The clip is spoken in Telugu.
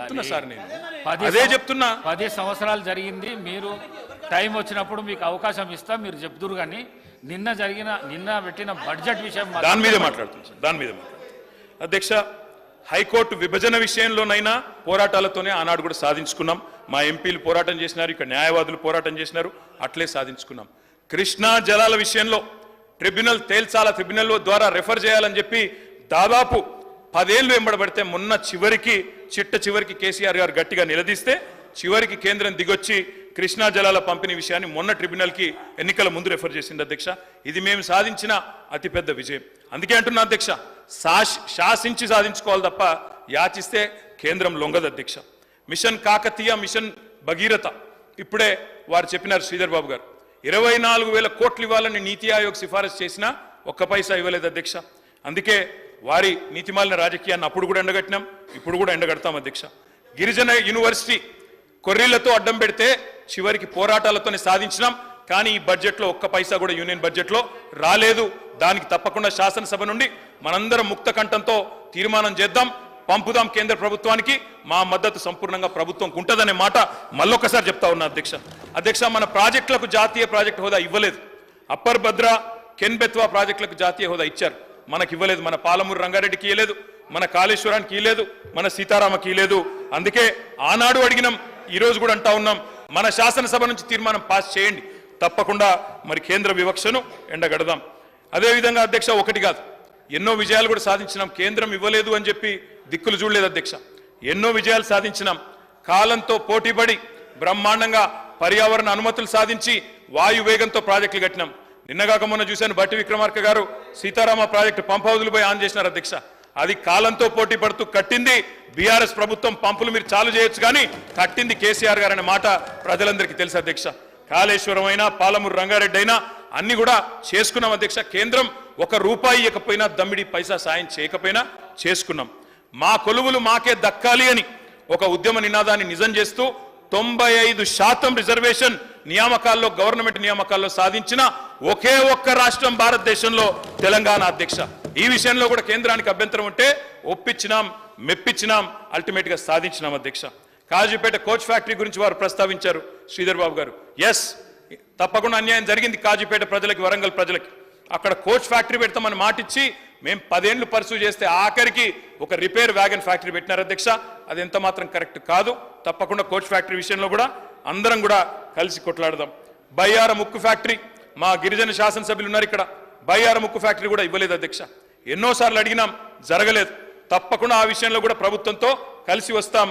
చెప్తున్నా సార్, నేను అదే చెప్తున్నా. 10 సంవత్సరాలు జరిగింది. మీరు టైం వచ్చినప్పుడు మీకు అవకాశం ఇస్తా, మీరు చెప్తురు. కానీ నిన్న పెట్టిన బడ్జెట్ విషయం దాని మీదే మాట్లాడుతుంది సార్, దాని మీద అధ్యక్ష. హైకోర్టు విభజన విషయంలోనైనా పోరాటాలతోనే ఆనాడు కూడా సాధించుకున్నాం. మా ఎంపీలు పోరాటం చేసినారు, ఇక్కడ న్యాయవాదులు పోరాటం చేసినారు, అట్లే సాధించుకున్నాం. కృష్ణా జలాల విషయంలో ట్రిబ్యునల్ తేల్చాల, ట్రిబ్యునల్ ద్వారా రెఫర్ చేయాలని చెప్పి దాదాపు 10 ఏళ్లు వెంబడబడితే మొన్న చివరికి కేసీఆర్ గారు గట్టిగా నిలదీస్తే చివరికి కేంద్రం దిగొచ్చి కృష్ణా జలాల పంపిణీ విషయాన్ని మొన్న ట్రిబ్యునల్కి ఎన్నికల ముందు రెఫర్ చేసింది అధ్యక్ష. ఇది మేము సాధించిన అతిపెద్ద విజయం. అందుకే అంటున్నా అధ్యక్ష, శాసించి సాధించుకోవాలి తప్ప యాచిస్తే కేంద్రం లొంగదు అధ్యక్ష. మిషన్ కాకతీయ, మిషన్ భగీరథ ఇప్పుడే వారు చెప్పినారు శ్రీధర్ బాబు గారు, 24,000 కోట్లు ఇవ్వాలని నీతి ఆయోగ్ సిఫారసు చేసినా ఒక్క పైసా ఇవ్వలేదు అధ్యక్ష. అందుకే వారి నీతిమాలిన రాజకీయాన్ని అప్పుడు కూడా ఎండగట్టినాం, ఇప్పుడు కూడా ఎండగడతాం అధ్యక్ష. గిరిజన యూనివర్సిటీ కొర్రీలతో అడ్డం పెడితే చివరికి పోరాటాలతోనే సాధించినాం. కానీ ఈ బడ్జెట్లో ఒక్క పైసా కూడా యూనియన్ బడ్జెట్లో రాలేదు. దానికి తప్పకుండా శాసనసభ నుండి మనందరం ముక్త కంఠంతో తీర్మానం చేద్దాం, పంపుదాం కేంద్ర ప్రభుత్వానికి. మా మద్దతు సంపూర్ణంగా ప్రభుత్వం ఉంటుందనే మాట మళ్ళొక్కసారి చెప్తా ఉన్నా అధ్యక్ష. మన ప్రాజెక్టులకు జాతీయ ప్రాజెక్టు హోదా ఇవ్వలేదు. అప్పర్ భద్ర, కెన్ బెత్వా ప్రాజెక్టులకు జాతీయ హోదా ఇచ్చారు, మనకి ఇవ్వలేదు. మన పాలమూరు రంగారెడ్డికి ఇవ్వలేదు, మన కాళేశ్వరానికి ఇవ్వలేదు, మన సీతారామకి ఇవ్వలేదు. అందుకే ఆనాడు అడిగినాం, ఈరోజు కూడా అంటా ఉన్నాం, మన శాసనసభ నుంచి తీర్మానం పాస్ చేయండి, తప్పకుండా మరి కేంద్ర వివక్షను ఎండగడదాం. అదేవిధంగా అధ్యక్ష, ఒకటి కాదు ఎన్నో విజయాలు కూడా సాధించినాం. కేంద్రం ఇవ్వలేదు అని చెప్పి దిక్కులు చూడలేదు అధ్యక్ష. ఎన్నో విజయాలు సాధించినాం. కాలంతో పోటీపడి బ్రహ్మాండంగా పర్యావరణ అనుమతులు సాధించి వాయు వేగంతో ప్రాజెక్టులు కట్టినాం. నిన్నగాక మొన్న చూశాను, బట్టి విక్రమార్క గారు సీతారామ ప్రాజెక్టు పంప్ హౌజులు పోయి ఆన్ చేసినారు అధ్యక్ష. అది కాలంతో పోటీ పడుతూ కట్టింది బీఆర్ఎస్ ప్రభుత్వం. పంపులు మీరు చాలు చేయొచ్చు కానీ కట్టింది కేసీఆర్ గారు అనే మాట ప్రజలందరికీ తెలుసు అధ్యక్ష. కాళేశ్వరం అయినా, పాలమూరు రంగారెడ్డి అయినా అన్ని కూడా చేసుకున్నాం అధ్యక్ష. కేంద్రం ₹1 ఇవ్వకపోయినా, దమ్మిడి పైసా సాయం చేయకపోయినా చేసుకున్నాం. మా కొలువులు మాకే దక్కాలి అని ఒక ఉద్యమ నినాదాన్ని నిజం చేస్తూ 95% రిజర్వేషన్ నియామకాల్లో, గవర్నమెంట్ నియామకాల్లో సాధించిన ఒకే ఒక్క రాష్ట్రం భారతదేశంలో తెలంగాణ అధ్యక్ష. ఈ విషయంలో కూడా కేంద్రానికి అభ్యంతరం ఉంటే ఒప్పించినాం, మెప్పించినాం, అల్టిమేట్ గా సాధించినాం అధ్యక్ష. కాజీపేట కోచ్ ఫ్యాక్టరీ గురించి వారు ప్రస్తావించారు శ్రీధర్ బాబు గారు. ఎస్, తప్పకుండా అన్యాయం జరిగింది కాజీపేట ప్రజలకి, వరంగల్ ప్రజలకి. అక్కడ కోచ్ ఫ్యాక్టరీ పెడతామని మాటిచ్చి మేము 10 ఏళ్లు పర్సూ చేస్తే ఆఖరికి ఒక రిపేర్ వ్యాగన్ ఫ్యాక్టరీ పెట్టినారు అధ్యక్ష. అది ఎంత మాత్రం కరెక్ట్ కాదు. తప్పకుండా కోచ్ ఫ్యాక్టరీ విషయంలో కూడా అందరం కూడా కలిసి కొట్లాడదాం. బయ్యారం ఉక్కు ఫ్యాక్టరీ, మా గిరిజన శాసనసభ్యులు ఉన్నారు ఇక్కడ, బయ్యారం ఉక్కు ఫ్యాక్టరీ కూడా ఇవ్వలేదు అధ్యక్ష. ఎన్నోసార్లు అడిగినాం, జరగలేదు. తప్పకుండా ఆ విషయంలో కూడా ప్రభుత్వంతో కలిసి వస్తాం.